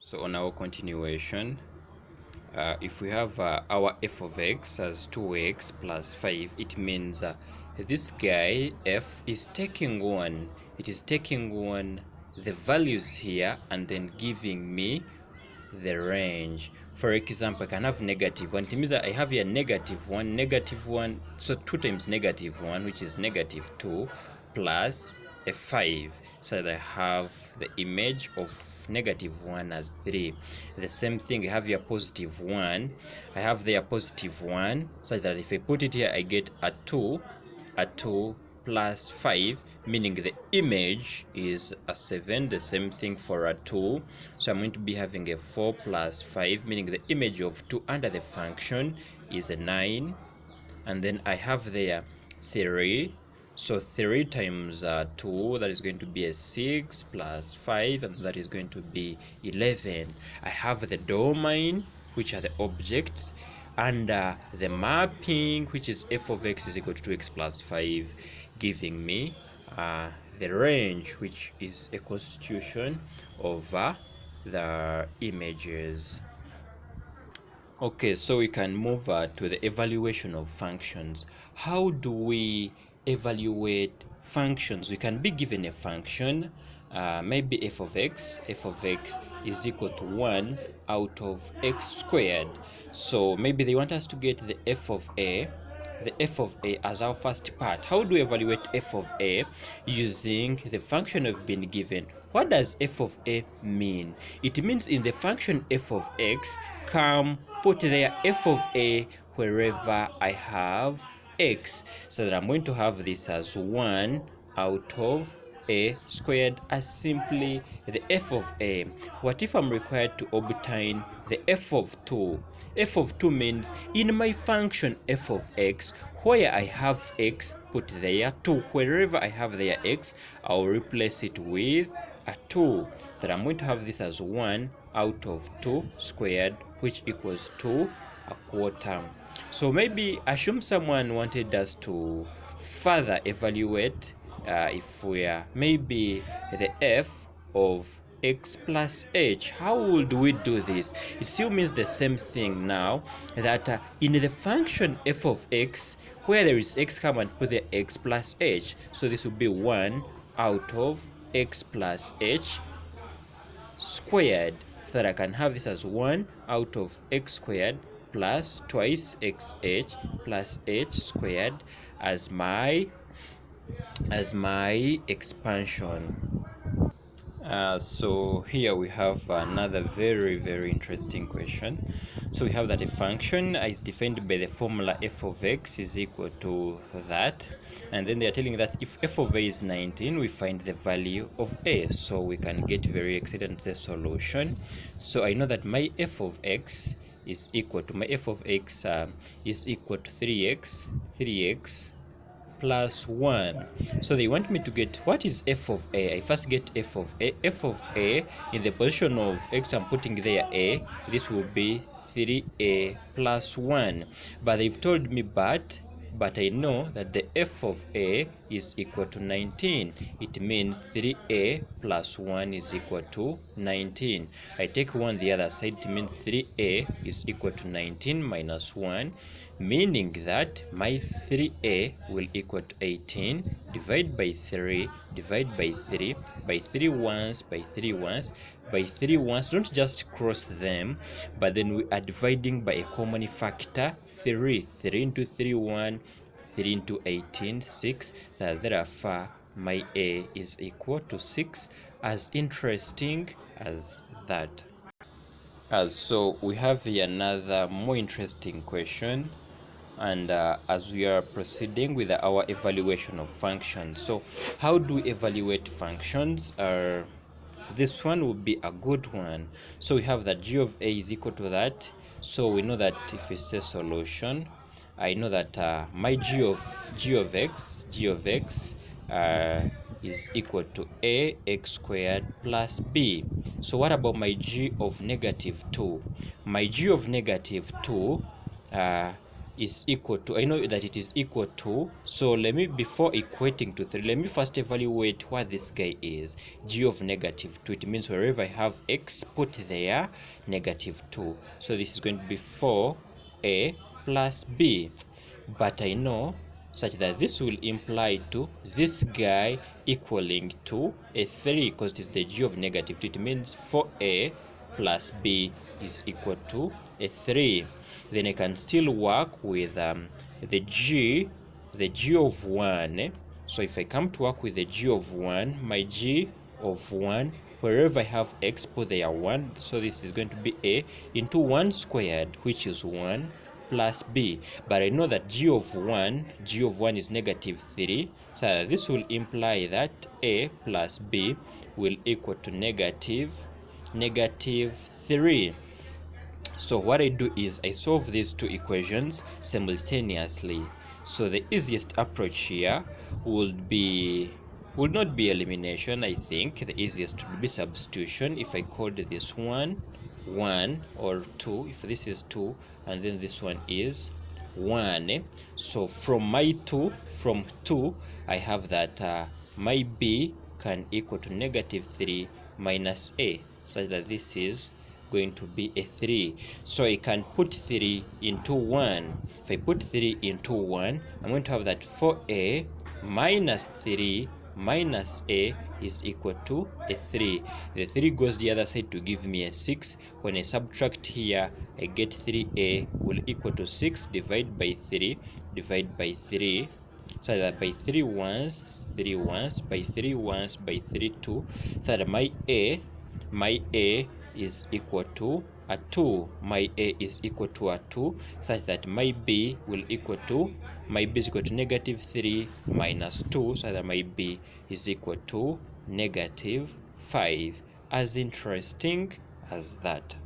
So on our continuation, if we have our f of x as 2x plus 5, it means this guy f is taking one. It is taking one the values here and then giving me the range. For example, I can have -1. It means that I have here -1, so 2 times -1, which is -2, plus a 5, so that I have the image of -1 as 3. The same thing, I have here +1. I have there +1, such that if I put it here, I get a 2 plus 5, meaning the image is a 7. The same thing for a 2. So I'm going to be having a 4 plus 5, meaning the image of 2 under the function is a 9. And then I have there 3. So 3 times 2, that is going to be a 6 plus 5, and that is going to be 11. I have the domain, which are the objects, and the mapping, which is f of x is equal to 2x plus 5, giving me the range, which is a constitution of the images. Okay, so we can move to the evaluation of functions. How do we evaluate functions? We can be given a function, maybe f of x is equal to 1 out of x squared. So maybe they want us to get the f of a as our first part. How do we evaluate f of a? Using the function we've been given. What does f of a mean? It means in the function f of x, put there f of a wherever I have x, so that I'm going to have this as 1 out of a squared as simply the f of a. What if I'm required to obtain the f of 2? F of 2 means in my function f of x, where I have x, put there 2. Wherever I have there x, I'll replace it with a 2. That I'm going to have this as 1 out of 2 squared, which equals 2 1/4. So maybe assume someone wanted us to further evaluate if we are maybe the f of x plus h. How would we do this? It still means the same thing now, that in the function f of x, where there is x, come and put the x plus h. So this will be 1 out of x plus h squared, so that I can have this as 1 out of x squared plus twice xh plus h squared as my expansion. So here we have another very interesting question. So we have that a function is defined by the formula f of x is equal to that, and then they are telling that if f of a is 19, we find the value of a. So we can get very excited and say solution. So I know that my f of x is equal to 3x plus 1. So they want me to get what is f of a. I first get f of a. F of a, in the position of x, I'm putting there a. This will be 3a plus 1. But they've told me but I know that the f of a is equal to 19. It means 3a plus 1 is equal to 19. I take 1 the other side, it means 3a is equal to 19 minus 1, meaning that my 3a will equal to 18. Divide by 3, divide by 3, by 3 once, by 3 once, by 3 once. Don't just cross them, but then we are dividing by a common factor, 3. 3 into 3, 1. 3 into 18, 6. Therefore, my a is equal to 6. As interesting as that. So we have here another more interesting question, and as we are proceeding with our evaluation of functions. So how do we evaluate functions? This one would be a good one. So we have that g of a is equal to that. So we know that if we say solution, I know that my g of x is equal to a x squared plus b. So what about my g of -2? My g of -2 is equal to, I know that it is equal to, so let me, before equating to 3, let me first evaluate what this guy is. G of negative 2, it means wherever I have x, put there negative 2. So this is going to be 4a plus b. But I know such that this will imply to this guy equaling to a 3, because it is the G of negative 2. It means 4a plus b is equal to a 3. Then I can still work with the G of 1. So if I come to work with the G of 1, my G of 1, wherever I have x, put there 1. So this is going to be a into 1 squared, which is 1, plus b. But I know that G of 1 is negative 3. So this will imply that a plus b will equal to negative 3. So what I do is I solve these two equations simultaneously. So the easiest approach here would not be elimination. I think the easiest would be substitution. If I called this one 1 or 2, if this is 2 and then this one is 1, so from 2 I have that my b can equal to negative 3 minus a, such that this is going to be a 3. So I can put 3 into 1. If I put 3 into 1, I'm going to have that 4a minus 3 minus a is equal to a 3. The 3 goes the other side to give me a 6. When I subtract here, I get 3a will equal to 6 divided by 3, divide by 3. So that by 3 once, 3 once, by 3 once, by 3 2, so that my a is equal to a 2. My a is equal to a 2, such that my b will equal to, my b is equal to negative 3 minus 2, so that my b is equal to negative 5. As interesting as that.